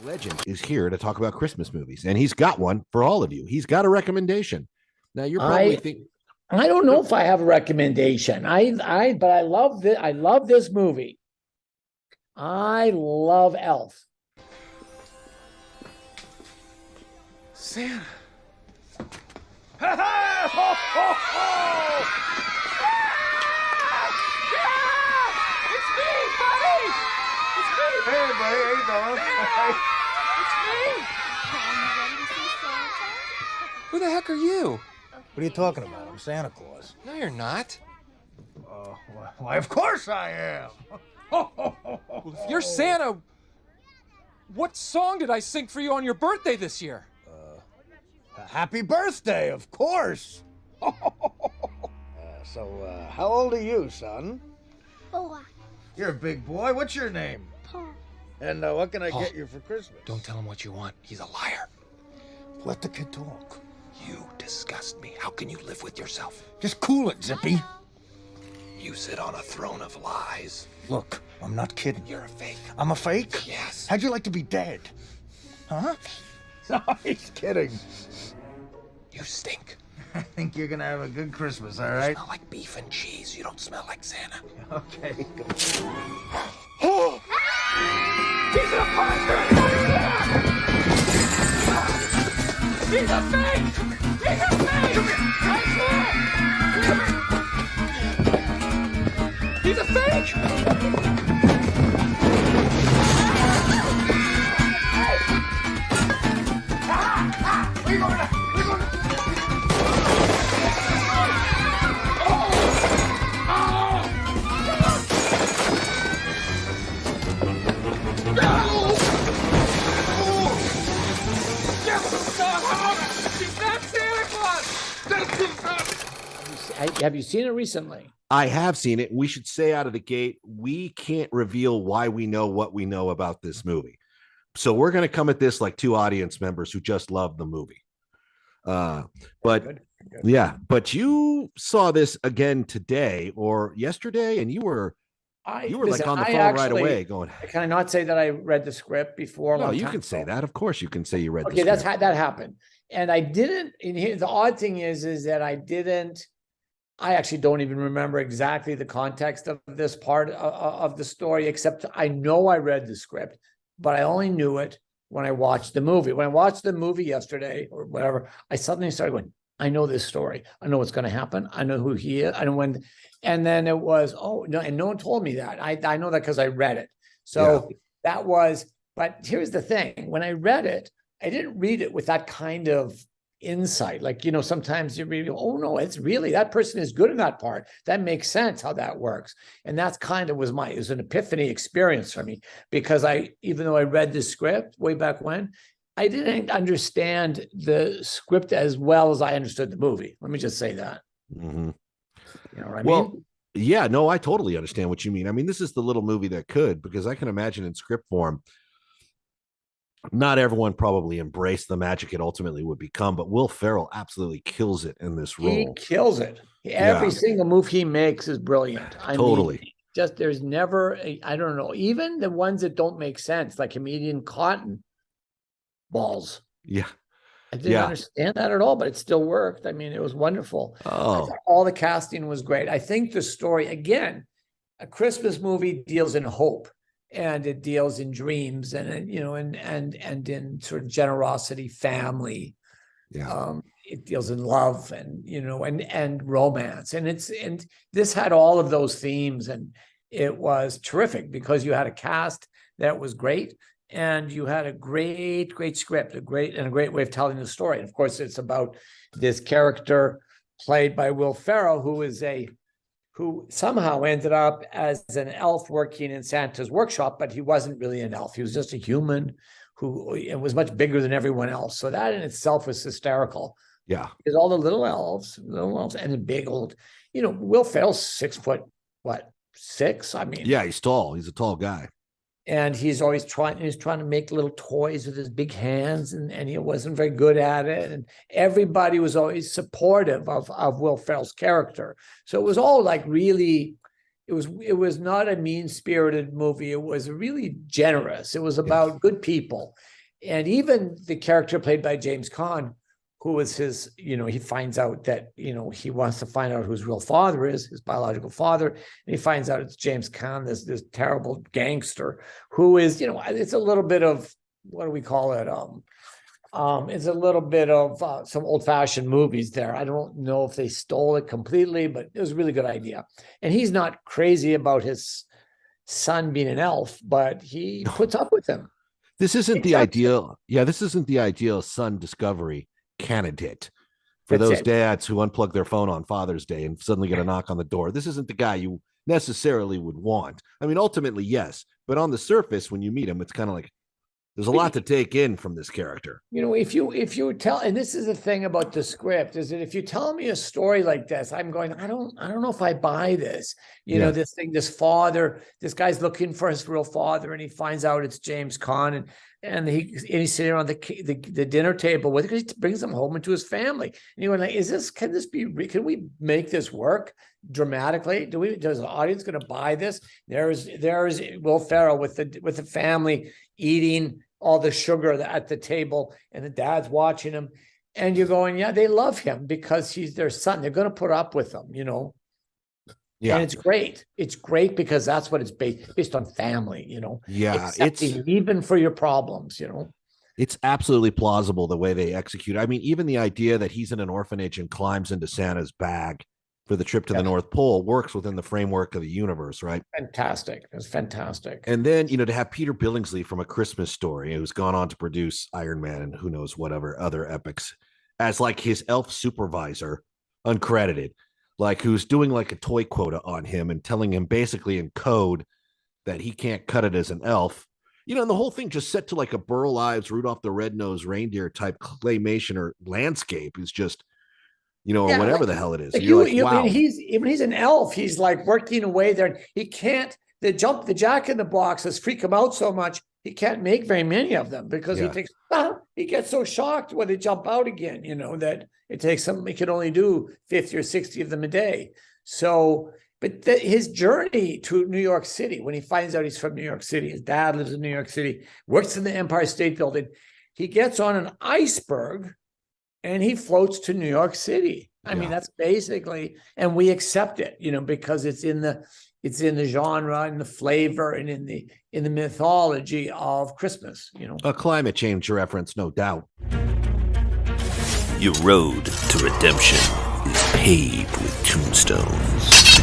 Legend is here to talk about Christmas movies, and he's got one for all of you. He's got a recommendation. Now you're probably thinking, I don't know if I have a recommendation. But I love this. I love this movie. I love Elf. Santa. It's me, buddy! It's me! Hey, buddy, how you doing? It's me! Who the heck are you? What are you talking about? I'm Santa Claus. No, you're not. Why, of course I am. Well, if you're Santa, what song did I sing for you on your birthday this year? Happy birthday, of course. How old are you, son? 4. You're a big boy. What's your name? Paul. And what can I Paul, get you for Christmas? Don't tell him what you want. He's a liar. Let the kid talk. You disgust me. How can you live with yourself? Just cool it, Zippy. You sit on a throne of lies. Look, I'm not kidding. You're a fake. I'm a fake? Yes. How'd you like to be dead? Huh? No, he's kidding. You stink. I think you're gonna have a good Christmas, all You right? smell like beef and cheese. You don't smell like Santa. Okay. Oh! He's a monster! He's a fake! He's a fake! I swear! He's a fake! He's not Santa Claus! Have you seen it recently? I have seen it. We should say out of the gate, we can't reveal why we know what we know about this movie. So we're going to come at this like two audience members who just love the movie. But Good. yeah, but you saw this again today or yesterday, and you were like on the phone right away going, Can I not say that I read the script before? no, you can say that. Of course you can say you read the Okay, that's script. how that happened. And I didn't, and here, the odd thing is that I actually don't even remember exactly the context of this part of the story, except I know I read the script, but I only knew it when I watched the movie. When I watched the movie yesterday or whatever, I suddenly started going, I know this story. I know what's going to happen. I know who he is. I know when, and then it was, oh, no, and no one told me that. I know that because I read it. So that was, but here's the thing. When I read it, I didn't read it with that kind of insight. Like, sometimes you read, oh no, it's really, that person is good in that part. That makes sense how that works. And that's kind of it was an epiphany experience for me, because even though I read the script way back when, I didn't understand the script as well as I understood the movie. Let me just say that. Mm-hmm. You know what I Well, mean? yeah, no, I totally understand what you mean. I mean, this is the little movie that could, because I can imagine in script form, not everyone probably embraced the magic it ultimately would become, but Will Ferrell absolutely kills it in this role. He kills it. Every single move he makes is brilliant. I Totally. mean, just there's never, I don't know, even the ones that don't make sense, like comedian Cotton balls. Yeah. I didn't understand that at all, but it still worked. I mean, it was wonderful. Oh, All the casting was great. I think the story, again, a Christmas movie deals in hope, and it deals in dreams, and and in sort of generosity, family. yeah. It deals in love, and and romance, and this had all of those themes, and it was terrific because you had a cast that was great. And you had a great script, a great way of telling the story. And of course, it's about this character played by Will Ferrell, who somehow ended up as an elf working in Santa's workshop, but he wasn't really an elf. He was just a human who was much bigger than everyone else. So that in itself was hysterical. Yeah. Because all the little elves, and the big old, Will Ferrell's 6 foot, 6? I mean, Yeah, he's tall. He's a tall guy. And he's always trying to make little toys with his big hands, and he wasn't very good at it. And everybody was always supportive of Will Ferrell's character. So it was all like really, it was not a mean-spirited movie. It was really generous. It was about good people. And even the character played by James Caan, who was his, he finds out that, he wants to find out who his real father is, his biological father. And he finds out it's James Caan, this terrible gangster who is, it's a little bit of, what do we call it? It's a little bit of some old-fashioned movies there. I don't know if they stole it completely, but it was a really good idea. And he's not crazy about his son being an elf, but he puts up with him. This isn't the ideal. Yeah, this isn't the ideal son discovery candidate for those dads who unplug their phone on Father's Day and suddenly get a knock on the door. This isn't the guy you necessarily would want. I mean, ultimately, yes, but on the surface, when you meet him, it's kind of like, there's a lot to take in from this character. If you tell, and this is the thing about the script, is that if you tell me a story like this, I'm going, I don't know if I buy this. This father, this guy's looking for his real father, and he finds out it's James Caan, and he's sitting around the dinner table with it, because he brings him home into his family. And you're like, can we make this work dramatically? Does the audience going to buy this? There's Will Ferrell with the family eating all the sugar at the table, and the dad's watching him, and you're going, yeah, they love him because he's their son. They're going to put up with him, Yeah, and it's great. It's great because that's what it's based on family, Yeah, it's even for your problems, It's absolutely plausible the way they execute. I mean, even the idea that he's in an orphanage and climbs into Santa's bag for the trip to the North Pole works within the framework of the universe, right? Fantastic. It was fantastic. And then, to have Peter Billingsley from A Christmas Story, who's gone on to produce Iron Man and who knows whatever other epics, as like his elf supervisor, uncredited, like who's doing like a toy quota on him and telling him basically in code that he can't cut it as an elf. And the whole thing just set to like a Burl Ives, Rudolph the Red-Nosed Reindeer type claymation or landscape is just, or whatever the hell it is. Wow. He's an elf. He's like working away there. And he can't, the Jack in the Boxes freak him out so much, he can't make very many of them because he gets so shocked when they jump out again, that it takes him, he can only do 50 or 60 of them a day. So, but his journey to New York City, when he finds out he's from New York City, his dad lives in New York City, works in the Empire State Building, he gets on an iceberg and he floats to New York City. I mean, that's basically, and we accept it, because it's in the genre and the flavor and in the mythology of Christmas, A climate change reference, no doubt. Your road to redemption is paved with tombstones.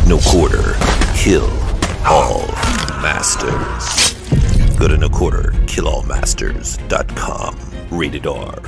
No quarter, kill all masters. Go to noquarterkillallmasters.com. Rated R.